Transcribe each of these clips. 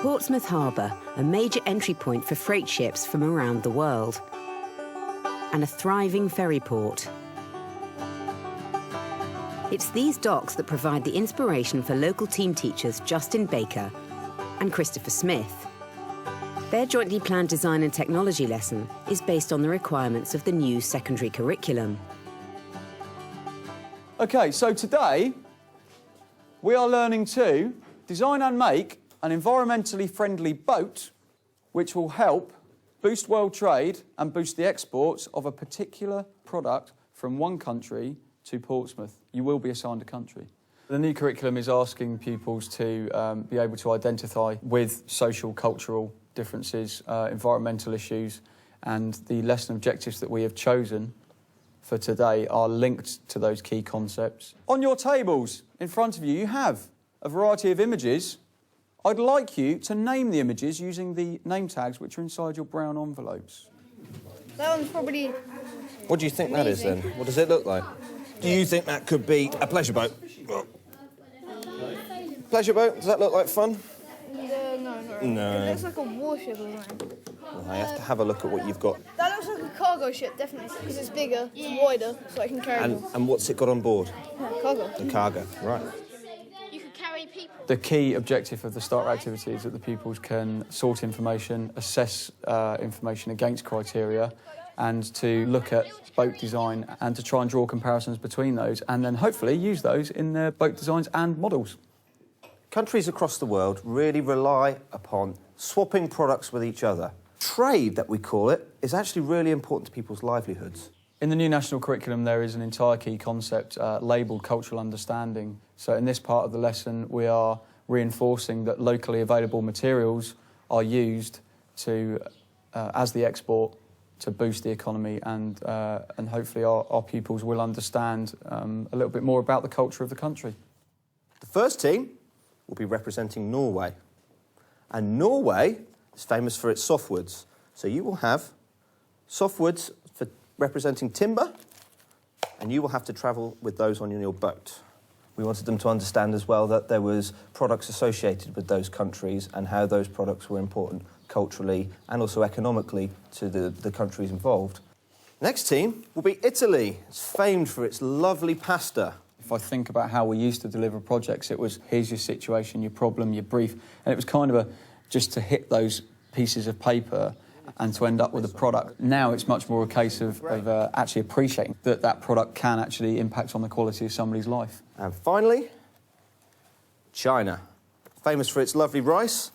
Portsmouth Harbour, a major entry point for freight ships from around the world, and a thriving ferry port. It's these docks that provide the inspiration for local team teachers Justin Baker and Christopher Smith. Their jointly planned design and technology lesson is based on the requirements of the new secondary curriculum. OK, so today we are learning to design and make an environmentally friendly boat which will help boost world trade and boost the exports of a particular product from one country to Portsmouth. You will be assigned a country. The new curriculum is asking pupils to be able to identify with social, cultural differences, environmental issues, and the lesson objectives that we have chosen for today are linked to those key concepts. On your tables in front of you, you have a variety of images. I'd like you to name the images using the name tags which are inside your brown envelopes. That one's probably... What do you think that is then? What does it look like? Do you think that could be a pleasure boat? Pleasure boat? Does that look like fun? No, not really. No. It looks like a warship or something. Well, I have to have a look at what you've got. That looks like a cargo ship, definitely, because it's bigger, it's wider, so I can carry more. And what's it got on board? Yeah, cargo. The cargo, right. You could carry people. The key objective of the starter activity is that the pupils can sort information, assess information against criteria, and to look at boat design and to try and draw comparisons between those, and then hopefully use those in their boat designs and models. Countries across the world really rely upon swapping products with each other. Trade, that we call it, is actually really important to people's livelihoods. In the new national curriculum, there is an entire key concept labelled cultural understanding. So in this part of the lesson, we are reinforcing that locally available materials are used to, as the export, to boost the economy, and hopefully our pupils will understand a little bit more about the culture of the country. The first team will be representing Norway. And Norway is famous for its softwoods. So you will have softwoods for representing timber, and you will have to travel with those on your boat. We wanted them to understand as well that there was products associated with those countries and how those products were important culturally and also economically to the countries involved. Next team will be Italy. It's famed for its lovely pasta. If I think about how we used to deliver projects, it was, here's your situation, your problem, your brief, and it was kind of just to hit those pieces of paper and to end up with a product. Now it's much more a case of actually appreciating that that product can actually impact on the quality of somebody's life. And finally, China. Famous for its lovely rice.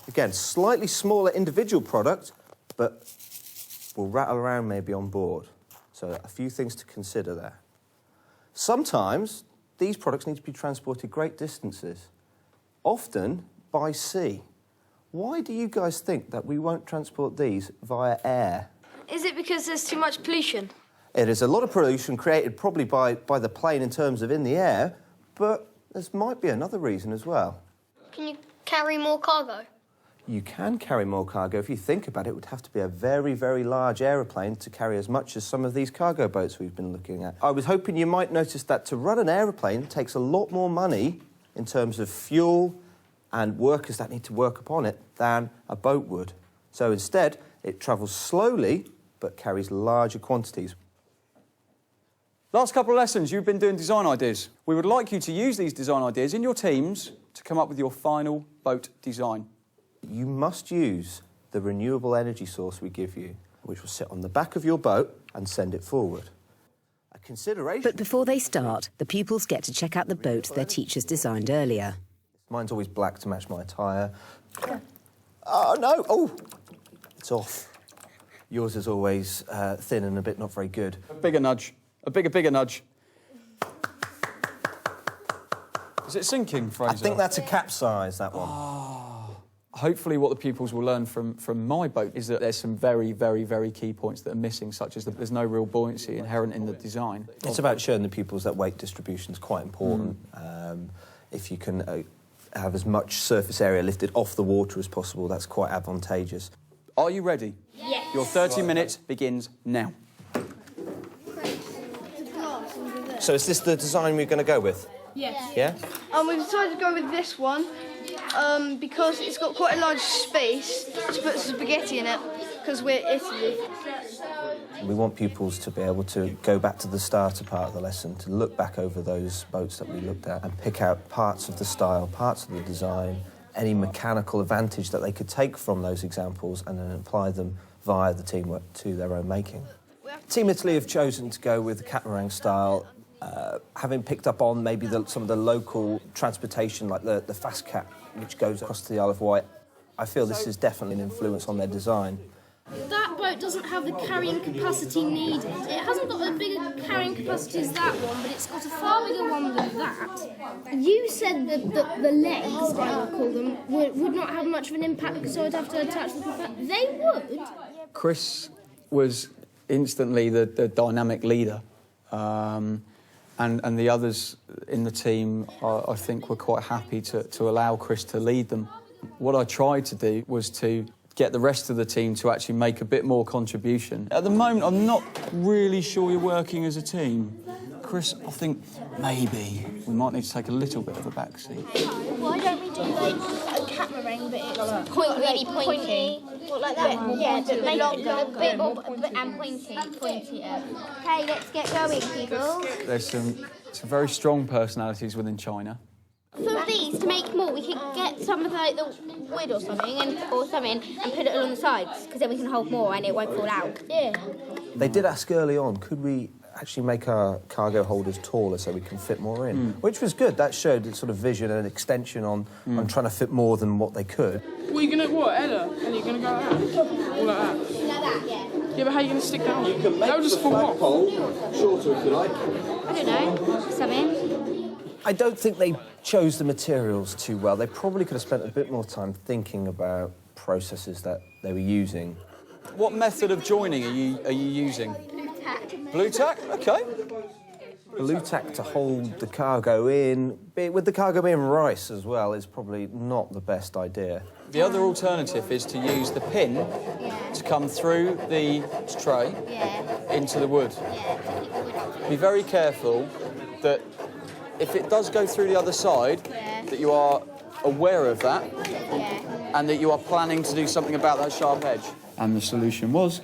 Again, slightly smaller individual product, but will rattle around maybe on board. So a few things to consider there. Sometimes these products need to be transported great distances, often by sea. Why do you guys think that we won't transport these via air? Is it because there's too much pollution? It is a lot of pollution created probably by the plane in terms of in the air, but there might be another reason as well. Can you carry more cargo? You can carry more cargo. If you think about it, it would have to be a very, very large aeroplane to carry as much as some of these cargo boats we've been looking at. I was hoping you might notice that to run an aeroplane takes a lot more money in terms of fuel and workers that need to work upon it than a boat would. So instead, it travels slowly but carries larger quantities. Last couple of lessons, you've been doing design ideas. We would like you to use these design ideas in your teams to come up with your final boat design. You must use the renewable energy source we give you, which will sit on the back of your boat and send it forward. A consideration... But before they start, the pupils get to check out the boat their teachers designed earlier. Mine's always black to match my attire. Oh, no! Oh! It's off. Yours is always thin and a bit not very good. A bigger nudge. A bigger nudge. Is it sinking, Fraser? I think that's a capsize, that one. Hopefully what the pupils will learn from my boat is that there's some very, very, very key points that are missing, such as that there's no real buoyancy inherent in the design. It's about showing the pupils that weight distribution is quite important. If you can have as much surface area lifted off the water as possible, that's quite advantageous. Are you ready? Yes. Your 30 minutes begins now. So is this the design we're going to go with? Yes. Yeah? We decided to go with this one. Because it's got quite a large space to put spaghetti in it, because we're Italy. We want pupils to be able to go back to the starter part of the lesson, to look back over those boats that we looked at and pick out parts of the style, parts of the design, any mechanical advantage that they could take from those examples and then apply them via the teamwork to their own making. Team Italy have chosen to go with the catamaran style, having picked up on maybe some of the local transportation, like the fast cat, which goes across to the Isle of Wight. I feel this is definitely an influence on their design. That boat doesn't have the carrying capacity needed. It hasn't got as big a carrying capacity as that one, but it's got a far bigger one than that. You said that the legs, I would call them, would not have much of an impact because I would have to attach the propeller. They would. Chris was instantly the dynamic leader. And the others in the team, I think, were quite happy to allow Chris to lead them. What I tried to do was to get the rest of the team to actually make a bit more contribution. At the moment, I'm not really sure you're working as a team. Chris, I think maybe we might need to take a little bit of a backseat. Why don't we do like a catamaran, but it's really pointy? What, like that one? Yeah, but make it a bit more and pointy. Okay, let's get going, people. There's some very strong personalities within China. For these, to make more, we could get some of like the wood or something and put it along the sides, because then we can hold more and it won't fall out. Yeah. They did ask early on, could we actually make our cargo holders taller so we can fit more in? Which was good. That showed a sort of vision and extension on trying to fit more than what they could. Well, you're going to, what, Ella? And you're going to go out? All like that? Like that, yeah. Yeah, but how are you going to stick down? You can make the flagpole shorter if you like. I don't know, something. I don't think they chose the materials too well. They probably could have spent a bit more time thinking about processes that they were using. What method of joining are you using? Blue tack. Blue tack? OK. Blue tack to hold the cargo in, with the cargo being rice as well, is probably not the best idea. The other alternative is to use the pin to come through the tray into the wood. Be very careful that if it does go through the other side, that you are aware of that and that you are planning to do something about that sharp edge. And the solution was?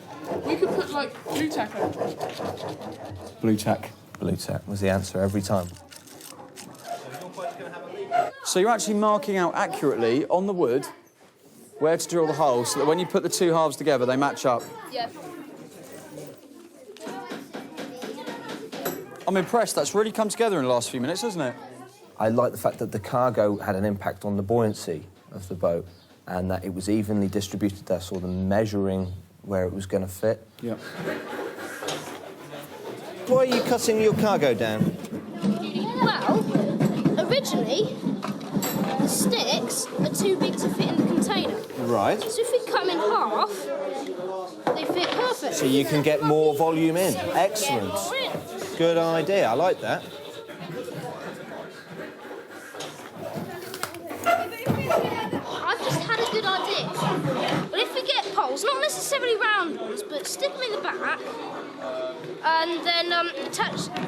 We could put, like, blue tack on. Blue tack. Blue tack was the answer every time. So you're actually marking out accurately on the wood where to drill the holes so that when you put the two halves together, they match up. Yeah. I'm impressed. That's really come together in the last few minutes, hasn't it? I like the fact that the cargo had an impact on the buoyancy of the boat and that it was evenly distributed. I saw them measuring where it was going to fit. Yeah. Why are you cutting your cargo down? Well, originally, the sticks are too big to fit in the container. Right. So if we cut them in half, they fit perfectly. So you can get more volume in. Excellent. Good idea. I like that. I've just had a good idea. Well, if we get poles, not necessarily round ones, but stick them in the back, and then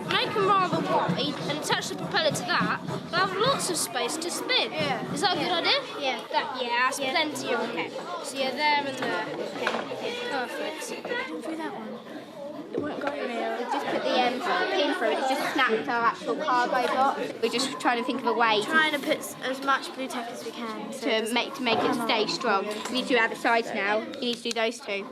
make them rather wide, and attach the propeller to that, we'll have lots of space to spin. Yeah. Is that a good idea? Yeah. That's plenty of okay. So yeah, there and there. Okay. Perfect. Do that one. It won't go in there. We just put the pin through it. It just snapped our actual cargo box. We're just trying to think of a way Trying to put as much blue tack as we can to make it stay strong. We need to do other sides now. You need to do those two.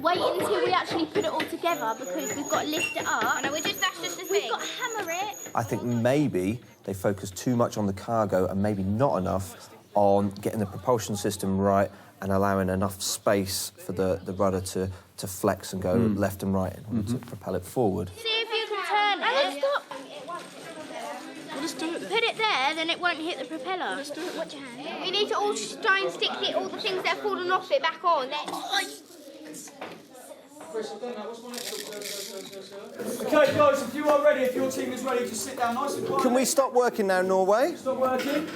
Wait until we actually put it all together because we've got to lift it up. No, that's just the We've thing. got to hammer it. I think maybe they focused too much on the cargo and maybe not enough on getting the propulsion system right and allowing enough space for the rudder to flex and go left and right in order to propel it forward. See if you can turn it. Well, let's do it then. Put it there, then it won't hit the propeller. Let's do it. Watch your hand. We need to all try and stick all the things that have fallen off it back on. OK, guys, if you are ready, if your team is ready, just sit down nice and quiet. Can we stop working now, Norway? Stop working.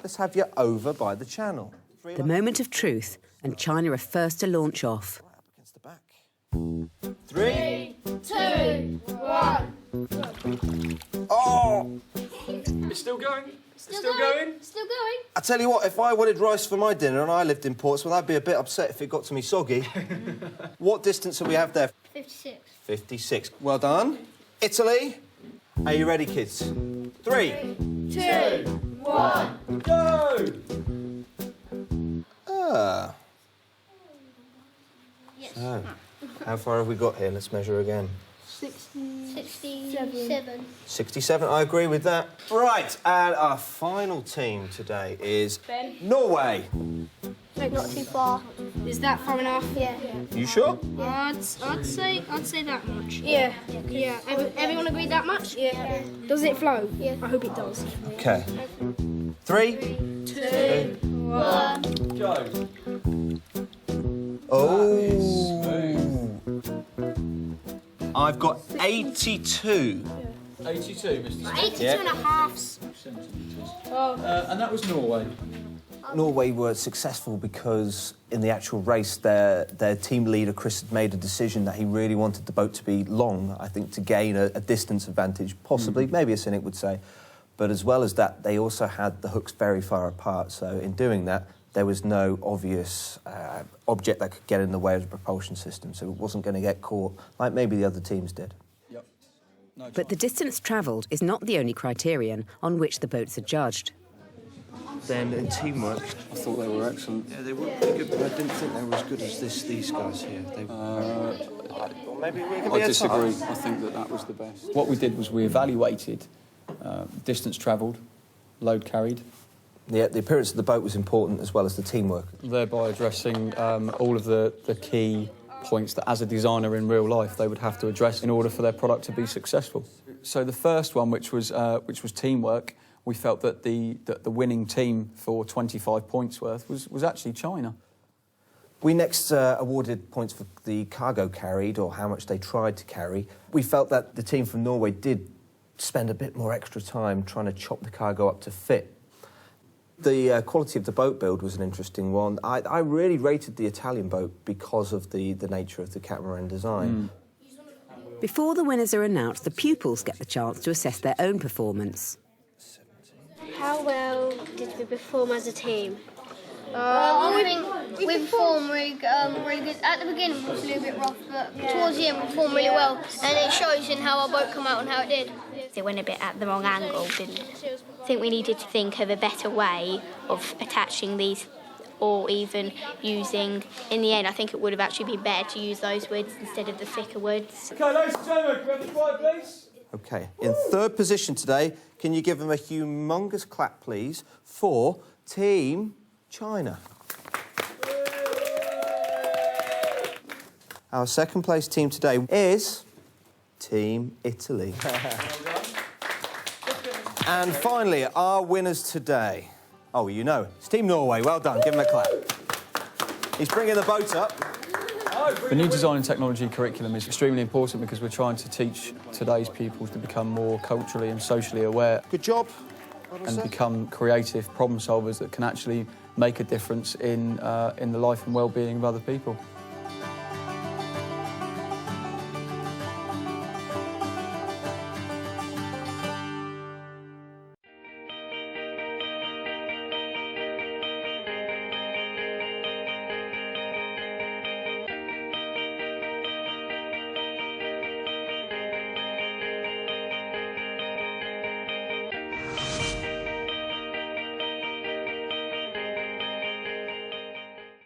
Let's have you over by the channel. The moment of truth, and China are first to launch off. Against the back. 3, 2, 1. Oh! It's still going. Still going? Still going? I tell you what, if I wanted rice for my dinner and I lived in Portsmouth, I'd be a bit upset if it got to me soggy. What distance do we have there? 56. 56. Well done. Italy. Are you ready, kids? 3, 2, 1. Go! Ah. Yes. So, how far have we got here? Let's measure again. 67. 67, I agree with that. Right, and our final team today is Norway. Like not too far. Is that far enough? Yeah. You sure? I'd say that much. Yeah. Yeah. Everyone agree that much? Yeah. Does it flow? Yeah. I hope it does. Okay. 3, 2, 1. Go! Oh. I've got 82. 82, Mr. Smith. 82 Yeah. and a half. And that was Norway. Norway were successful because in the actual race, their team leader, Chris, had made a decision that he really wanted the boat to be long, I think, to gain a distance advantage, possibly, maybe a cynic would say. But as well as that, they also had the hooks very far apart. So in doing that, there was no obvious object that could get in the way of the propulsion system, so it wasn't going to get caught like maybe the other teams did. Yep. No But the distance travelled is not the only criterion on which the boats are judged. Then in teamwork, I thought they were excellent. yeah, they were pretty good, but I didn't think they were as good as these guys here. They Maybe we can I disagree. I think that was the best. What we did was we evaluated distance travelled, load carried. Yeah, the appearance of the boat was important as well as the teamwork. Thereby addressing all of the key points that, as a designer in real life, they would have to address in order for their product to be successful. So the first one, which was teamwork, we felt that the winning team for 25 points worth was actually China. We next awarded points for the cargo carried, or how much they tried to carry. We felt that the team from Norway did spend a bit more extra time trying to chop the cargo up to fit. The quality of the boat build was an interesting one. I really rated the Italian boat because of the nature of the catamaran design. Before the winners are announced, the pupils get the chance to assess their own performance. How well did we perform as a team? I think we performed really good. At the beginning, it was a little bit rough, but towards the end, we performed really well. And it shows in how our boat came out and how it did. It went a bit at the wrong angle, didn't it? I think we needed to think of a better way of attaching these, or even using, in the end, I think it would have actually been better to use those woods instead of the thicker woods. OK, ladies and gentlemen, can we have the quiet, please? OK, in third position today, can you give them a humongous clap, please, for Team China? Our second place team today is Team Italy. And finally, our winners today. Oh, you know, it's Team Norway. Well done. Give him a clap. He's bringing the boat up. The new design and technology curriculum is extremely important because we're trying to teach today's pupils to become more culturally and socially aware. Good job. And become creative problem solvers that can actually make a difference in the life and well-being of other people.